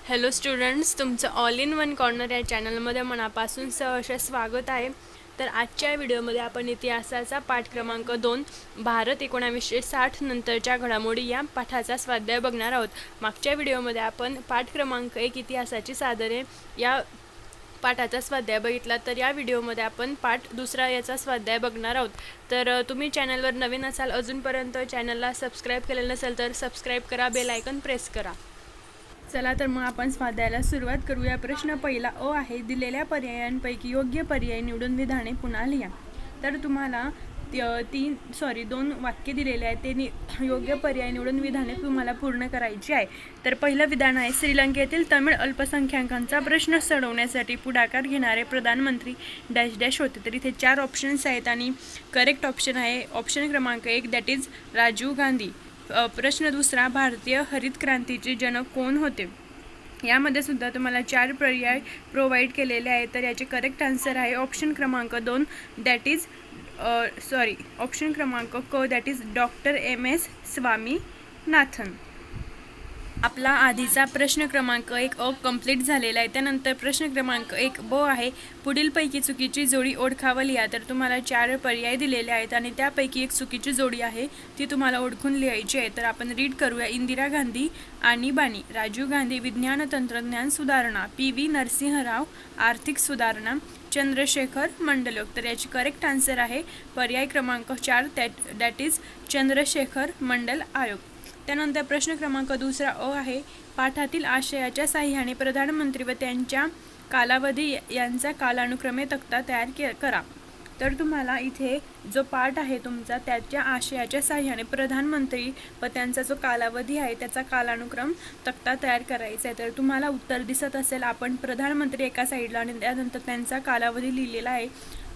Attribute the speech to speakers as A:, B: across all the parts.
A: Hello students, तुमचं all in one corner या चॅनलमध्ये मनापासून सहर्ष स्वागत आहे. तर आजच्या व्हिडिओमध्ये आपण इतिहासाचा पाठ क्रमांक 2 भारत 1960 नंतरच्या घडामोडी या पाठाचा स्वाध्याय बघणार आहोत. मागच्या व्हिडिओमध्ये आपण पाठ क्रमांक 1 इतिहासाची साधने या पाठाचा स्वाध्याय बघितला. तर या व्हिडिओमध्ये आपण पाठ दुसरा याचा स्वाध्याय बघणार आहोत. तर तुम्ही चॅनलवर नवीन असाल, अजूनपर्यंत चॅनलला सबस्क्राईब केलेलं नसेल तर सबस्क्राईब करा, बेल आयकॉन प्रेस करा. चला तर मग आपण स्वाध्यायाला सुरुवात करूया. प्रश्न पहिला अ आहे, दिलेल्या पर्यायांपैकी योग्य पर्याय निवडून विधाने पुन्हा लिहा. तर तुम्हाला दोन वाक्य दिलेले आहेत, ते योग्य पर्याय निवडून विधाने तुम्हाला पूर्ण करायची आहे. तर पहिलं विधान आहे, श्रीलंकेतील तमिळ अल्पसंख्याकांचा प्रश्न सोडवण्यासाठी पुढाकार घेणारे प्रधानमंत्री डॅश डॅश होते. तर इथे 4 ऑप्शन्स आहेत आणि करेक्ट ऑप्शन आहे ऑप्शन क्रमांक 1, दॅट इज राजीव गांधी. प्रश्न दुसरा, भारतीय हरित क्रांतीचे जनक कोण होते. यामध्ये सुद्धा तुम्हाला 4 पर्याय प्रोव्हाइड केलेले आहेत. तर याचे करेक्ट आन्सर आहे ऑप्शन क्रमांक 2, दॅट इज ऑप्शन क्रमांक क, that is doctor M S. Swaminathan. आपला आधीचा प्रश्न क्रमांक 1 अ कंप्लीट झालेला आहे. त्यानंतर प्रश्न क्रमांक 1 ब आहे, पुढीलपैकी चुकीची जोडी ओळखावा लिहा. तर तुम्हाला 4 पर्याय दिलेले आहेत आणि त्यापैकी एक चुकीची जोडी आहे, ती तुम्हाला ओळखून लिहायची आहे. तर आपण रीड करूया. इंदिरा गांधी आणीबाणी, राजीव गांधी विज्ञान तंत्रज्ञान सुधारणा, पी.व्ही. नरसिंहराव आर्थिक सुधारणा, चंद्रशेखर मंडलोक. तर याची करेक्ट आन्सर आहे पर्याय क्रमांक 4, दॅट इज चंद्रशेखर मंडल आयोग. त्यानंतर प्रश्न क्रमांक दुसरा अ आहे, पाठातील आशयाच्या साहाय्याने प्रधानमंत्री व त्यांच्या कालावधी यांचा कालानुक्रमे तक्ता तयार करा. तर तुम्हाला इथे जो पाठ आहे तुमचा, त्याच्या आशयाच्या साहाय्याने प्रधानमंत्री व त्यांचा जो कालावधी आहे त्याचा कालानुक्रम तक्ता तयार करायचा आहे. तर तुम्हाला उत्तर दिसत असेल, आपण प्रधानमंत्री एका साईडला आणि त्यानंतर त्यांचा कालावधी लिहिलेला आहे.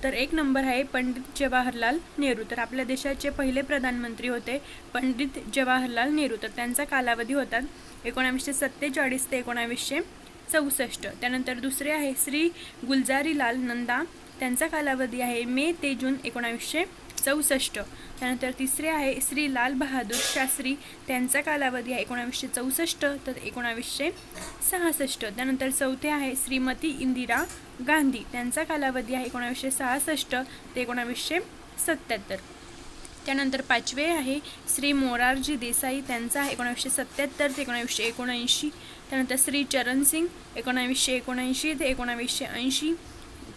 A: तर 1 नंबर आहे पंडित जवाहरलाल नेहरू. तर आपल्या देशाचे पहिले प्रधानमंत्री होते पंडित जवाहरलाल नेहरू. तर त्यांचा कालावधी होता 1947 ते 1964. त्यानंतर दुसरे आहे श्री गुलजारीलाल नंदा. त्यांचा कालावधी आहे मे ते जून 1964. त्यानंतर तिसरे आहे श्री लाल बहादूर शास्त्री. त्यांचा कालावधी आहे 1964 तर 1966. त्यानंतर चौथे आहे श्रीमती इंदिरा गांधी. त्यांचा कालावधी आहे 1966 ते 1977. त्यानंतर 5वे आहे श्री मोरारजी देसाई. त्यांचा आहे 1977 ते 1979. त्यानंतर श्री चरण सिंग 1979 ते 1980.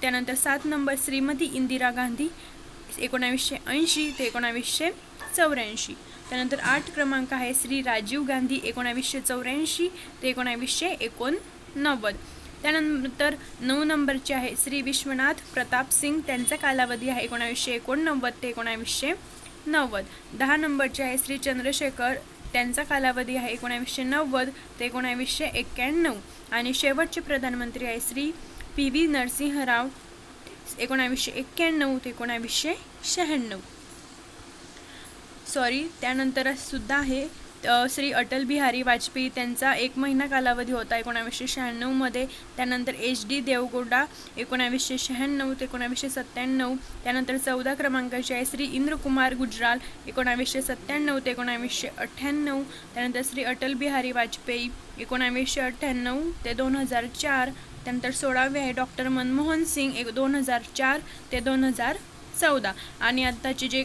A: त्यानंतर 7 नंबर श्रीमती इंदिरा गांधी 1980 ते 1984. त्यानंतर 8 क्रमांक आहे श्री राजीव गांधी 1984 ते 1989. त्यानंतर 9 नंबरचे आहे श्री विश्वनाथ प्रताप सिंग. त्यांचा कालावधी आहे 1989 ते 1990. 10 नंबरचे आहे श्री चंद्रशेखर. त्यांचा कालावधी आहे 1990 ते 1991. आणि शेवटचे प्रधानमंत्री आहे श्री पी.व्ही. नरसिंहराव 1991 ते 1996. त्यानंतर सुद्धा आहे श्री अटल बिहारी वाजपेयी. त्यांचा 1 महिना कालावधी होता 1996 मध्ये. त्यानंतर एच.डी. देवगौडा 1996 ते 1997. त्यानंतर 14 क्रमांकाचे आहे श्री इंद्रकुमार गुजराल 1997 ते 1998. त्यानंतर श्री अटल बिहारी वाजपेयी 1998 ते 2004. त्यानंतर 16वे आहे डॉक्टर मनमोहन सिंग 2004 ते 2014. आणि आत्ताचे जे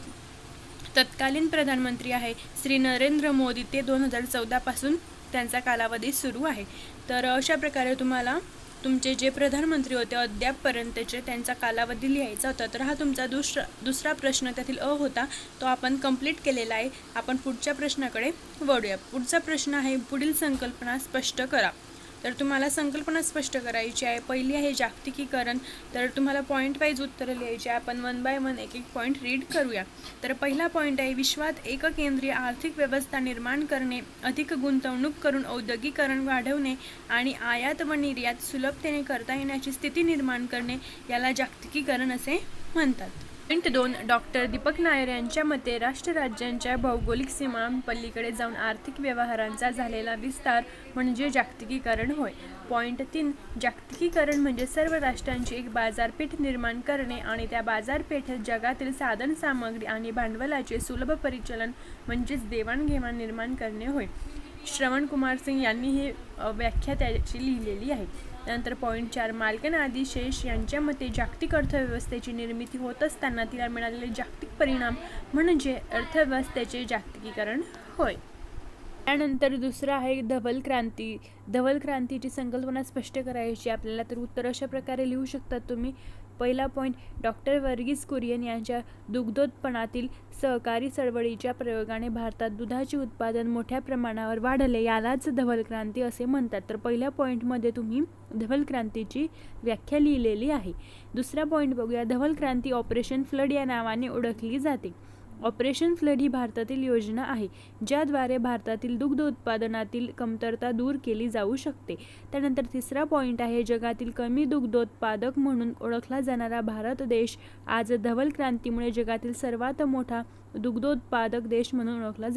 A: तत्कालीन प्रधानमंत्री आहे श्री नरेंद्र मोदी, ते 2014 पासून त्यांचा कालावधी सुरू आहे. तर अशा प्रकारे तुम्हाला तुमचे जे प्रधानमंत्री होते अद्यापपर्यंतचे त्यांचा कालावधी लिहायचा होता. तर हा तुमचा दुसरा प्रश्न त्यातील अ होता, तो आपण कंप्लीट केलेला आहे. आपण पुढच्या प्रश्नाकडे वळूया. पुढचा प्रश्न आहे, पुढील संकल्पना स्पष्ट करा. तर तुम्हाला संकल्पना स्पष्ट करायची आहे. पहिली आहे जागतिकीकरण. तर तुम्हाला पॉईंट वाईज उत्तरं लिहायची आहे. आपण 1 बाय 1 एक पॉईंट रीड करूया. तर पहिला पॉईंट आहे, विश्वात एककेंद्रीय आर्थिक व्यवस्था निर्माण करणे, अधिक गुंतवणूक करून औद्योगिकरण वाढवणे आणि आयात व निर्यात सुलभतेने करता येण्याची स्थिती निर्माण करणे, याला जागतिकीकरण असे म्हणतात. पॉईंट 2, डॉक्टर दीपक नायर यांच्या मते राष्ट्र राज्यांच्या भौगोलिक सीमांपलीकडे जाऊन आर्थिक व्यवहारांचा झालेला विस्तार म्हणजे जागतिकीकरण होय. पॉईंट 3, जागतिकीकरण म्हणजे सर्व राष्ट्रांची एक बाजारपेठ निर्माण करणे आणि त्या बाजारपेठेत जगातील साधन सामग्री आणि भांडवलाचे सुलभ परिचलन म्हणजेच देवाणघेवाण निर्माण करणे होय. श्रवण कुमार सिंग यांनी ही व्याख्या त्याची लिहिलेली आहे. त्यानंतर पॉईंट 4, माल्कन आदिशेष यांच्या मते जागतिक अर्थव्यवस्थेची निर्मिती होत असताना तिला मिळालेले जागतिक परिणाम म्हणजे अर्थव्यवस्थेचे जागतिकीकरण होय. त्यानंतर दुसरं आहे धवल क्रांती. धवल क्रांतीची संकल्पना स्पष्ट करायची आपल्याला, तर उत्तर अशा प्रकारे लिहू शकतात तुम्ही. पहिला पॉईंट, डॉक्टर वर्गीस कुरियन यांच्या दुग्धोत्पादनातील सहकारी चळवळीच्या प्रयोगाने भारतात दुधाचे उत्पादन मोठ्या प्रमाणावर वाढले, यालाच धवल क्रांती असे म्हणतात. तर पहिल्या पॉईंटमध्ये तुम्ही धवल क्रांतीची व्याख्या लिहिलेली आहे. दुसरा पॉईंट बघूया. धवल क्रांती ऑपरेशन फ्लड या नावाने ओळखली जाते. ऑपरेशन फ्लड ही भारतातील योजना आहे ज्याद्वारे भारतातील दुग्ध उत्पादनातील कमतरता दूर केली जाऊ शकते. त्यानंतर तिसरा पॉईंट आहे, जगातील कमी दुग्धोत्पादक म्हणून ओळखला जाणारा भारत देश आज धवल क्रांतीमुळे जगातील सर्वात मोठा दुग्धोत्पादक देश म्हणून ओळखला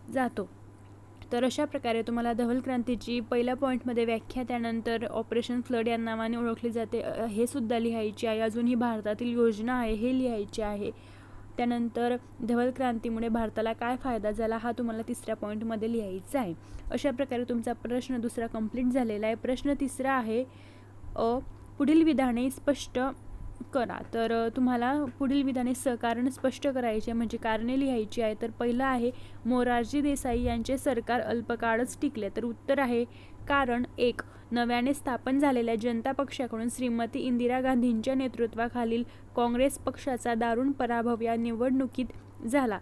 A: जातो. तर अशा प्रकारे तुम्हाला धवल क्रांतीची पहिल्या पॉईंटमध्ये व्याख्या, त्यानंतर ऑपरेशन फ्लड या नावाने ओळखली जाते हे सुद्धा लिहायचे आहे. अजून ही भारतातील योजना आहे हे लिहायचे आहे. त्यानंतर धवल क्रांतीमुळे भारताला काय फायदा झाला हा तुम्हाला तिसऱ्या पॉईंटमध्ये लिहायचा आहे. अशा प्रकारे तुमचा प्रश्न दुसरा कंप्लीट झालेला आहे. प्रश्न तिसरा आहे, पुढील विधाने स्पष्ट करा. तर तुम्हाला पुढील विधाने कारण स्पष्ट करायचे म्हणजे कारणे लिहायची आहे. तर पहिलं आहे, मोरारजी देसाई यांचे सरकार अल्पकाळच टिकले. तर उत्तर आहे कारण 1, नव्याने स्थापन झालेल्या जनता पक्षाकडून श्रीमती इंदिरा गांधींच्या नेतृत्वाखालील काँग्रेस पक्षाचा दारुण पराभव या निवडणुकीत झाला.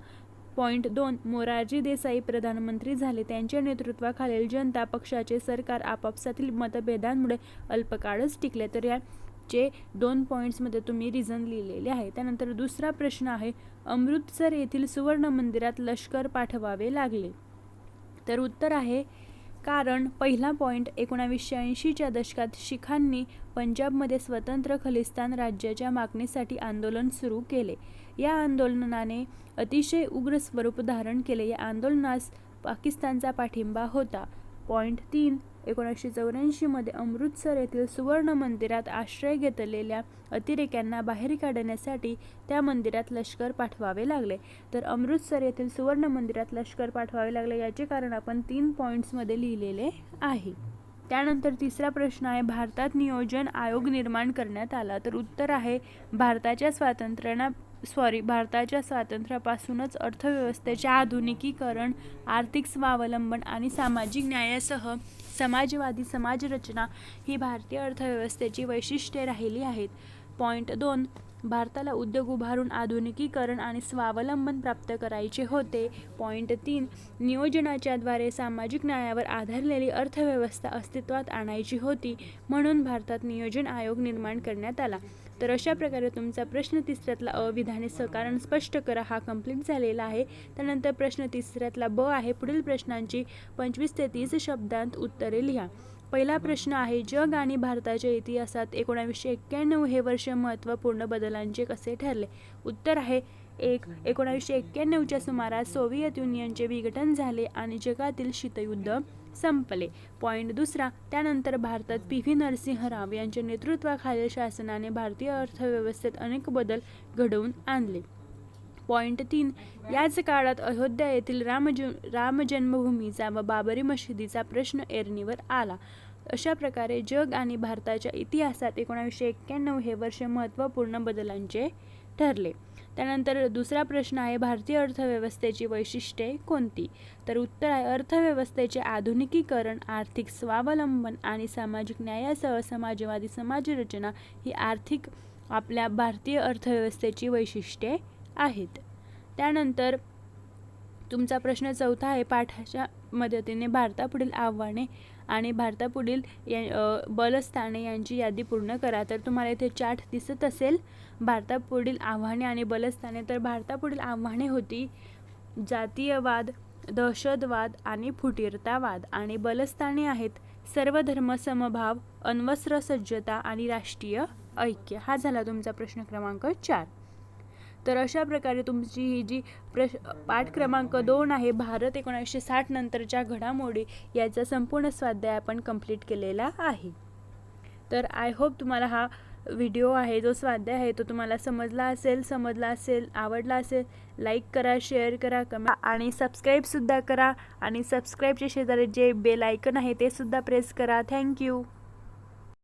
A: पॉईंट 2, मोरारजी देसाई प्रधानमंत्री झाले. त्यांच्या नेतृत्वाखालील जनता पक्षाचे सरकार आपापसातील मतभेदांमुळे अल्पकाळच टिकले. तर याचे 2 पॉईंट्समध्ये तुम्ही रिझन लिहिलेले आहे. त्यानंतर दुसरा प्रश्न आहे, अमृतसर येथील सुवर्ण मंदिरात लष्कर पाठवावे लागले. तर उत्तर आहे कारण पहिला पॉईंट, 1980च्या दशकात शिखांनी पंजाबमध्ये स्वतंत्र खलिस्तान राज्याच्या मागणीसाठी आंदोलन सुरू केले. या आंदोलनाने अतिशय उग्र स्वरूप धारण केले. या आंदोलनास पाकिस्तानचा पाठिंबा होता. पॉईंट 3, 1984मध्ये अमृतसर येथील सुवर्ण मंदिरात आश्रय घेतलेल्या अतिरेक्यांना बाहेर काढण्यासाठी त्या मंदिरात लष्कर पाठवावे लागले. तर अमृतसर येथील सुवर्ण मंदिरात लष्कर पाठवावे लागले याचे कारण आपण 3 पॉईंट्समध्ये लिहिलेले आहे. त्यानंतर तिसरा प्रश्न आहे, भारतात नियोजन आयोग निर्माण करण्यात आला. तर उत्तर आहे भारताच्या स्वातंत्र्यापासूनच अर्थव्यवस्थेचे आधुनिकीकरण, आर्थिक स्वावलंबन आणि सामाजिक न्यायासह समाजवादी समाजरचना ही भारतीय अर्थव्यवस्थेची वैशिष्ट्ये राहिली आहेत. पॉईंट 2, भारताला उद्योग उभारून आधुनिकीकरण आणि स्वावलंबन प्राप्त करायचे होते. पॉईंट 3, नियोजनाच्याद्वारे सामाजिक न्यायावर आधारलेली अर्थव्यवस्था अस्तित्वात आणायची होती म्हणून भारतात नियोजन आयोग निर्माण करण्यात आला. तर अशा प्रकारे तुमचा प्रश्न तिसऱ्यातला विधाने कारण स्पष्ट करा हा कंप्लीट झालेला आहे. त्यानंतर प्रश्न तिसऱ्यातला ब आहे, पुढील प्रश्नांची 25 ते 30 शब्दांत उत्तरे लिहा. पहिला प्रश्न आहे, जग आणि भारताच्या इतिहासात 1991 हे वर्ष महत्त्वपूर्ण बदलांचे कसे ठरले. उत्तर आहे 1, 1991च्या सुमारास सोव्हिएत युनियनचे विघटन झाले आणि जगातील शीतयुद्ध संपले. पॉईंट 2, त्यानंतर भारतात पी.व्ही. नरसिंह राव यांच्या नेतृत्वाखालील शासनाने भारतीय अर्थव्यवस्थेत अनेक बदल घडवून आणले. पॉईंट 3, याच काळात अयोध्या येथील राम जन्मभूमीचा व बाबरी मशिदीचा प्रश्न ऐरणीवर आला. अशा प्रकारे जग आणि भारताच्या इतिहासात 1991 हे वर्ष महत्त्वपूर्ण बदलांचे ठरले. त्यानंतर दुसरा प्रश्न आहे, भारतीय अर्थव्यवस्थेची वैशिष्ट्ये कोणती. तर उत्तर आहे अर्थव्यवस्थेचे आधुनिकीकरण, आर्थिक स्वावलंबन आणि सामाजिक न्यायासह समाजवादी समाजरचना ही आपल्या भारतीय अर्थव्यवस्थेची वैशिष्ट्ये आहेत. त्यानंतर तुमचा प्रश्न चौथा आहे, पाठाच्या मदतीने भारतापुढील आव्हाने आणि भारतापुढील बलस्थाने यांची यादी पूर्ण करा. तर तुम्हाला इथे चार्ट दिसत असेल, भारतापुढील आव्हाने आणि बलस्थाने. तर भारतापुढील आव्हाने होती जातीयवाद, दहशतवाद आणि फुटीरतावाद, आणि बलस्थाने आहेत सर्वधर्म समभाव, अण्वस्त्र सज्जता आणि राष्ट्रीय ऐक्य. हा झाला तुमचा प्रश्न क्रमांक 4. तर अशा प्रकारे तुमची ही जी पाठ क्रमांक 2 आहे, भारत 1960 नंतरच्या घडामोडी, याचा संपूर्ण स्वाध्याय आपण कंप्लीट केलेला आहे. तर आय होप तुम्हाला हा व्हिडिओ आहे, जो स्वाध्याय आहे तो तुम्हाला समजला असेल, आवडला असेल, लाईक करा, शेअर करा, कमेंट आणि सबस्क्राईबसुद्धा करा. आणि सबस्क्राईबच्या शेजारी जे बेल आयकन आहे ते सुद्धा प्रेस करा. थँक्यू.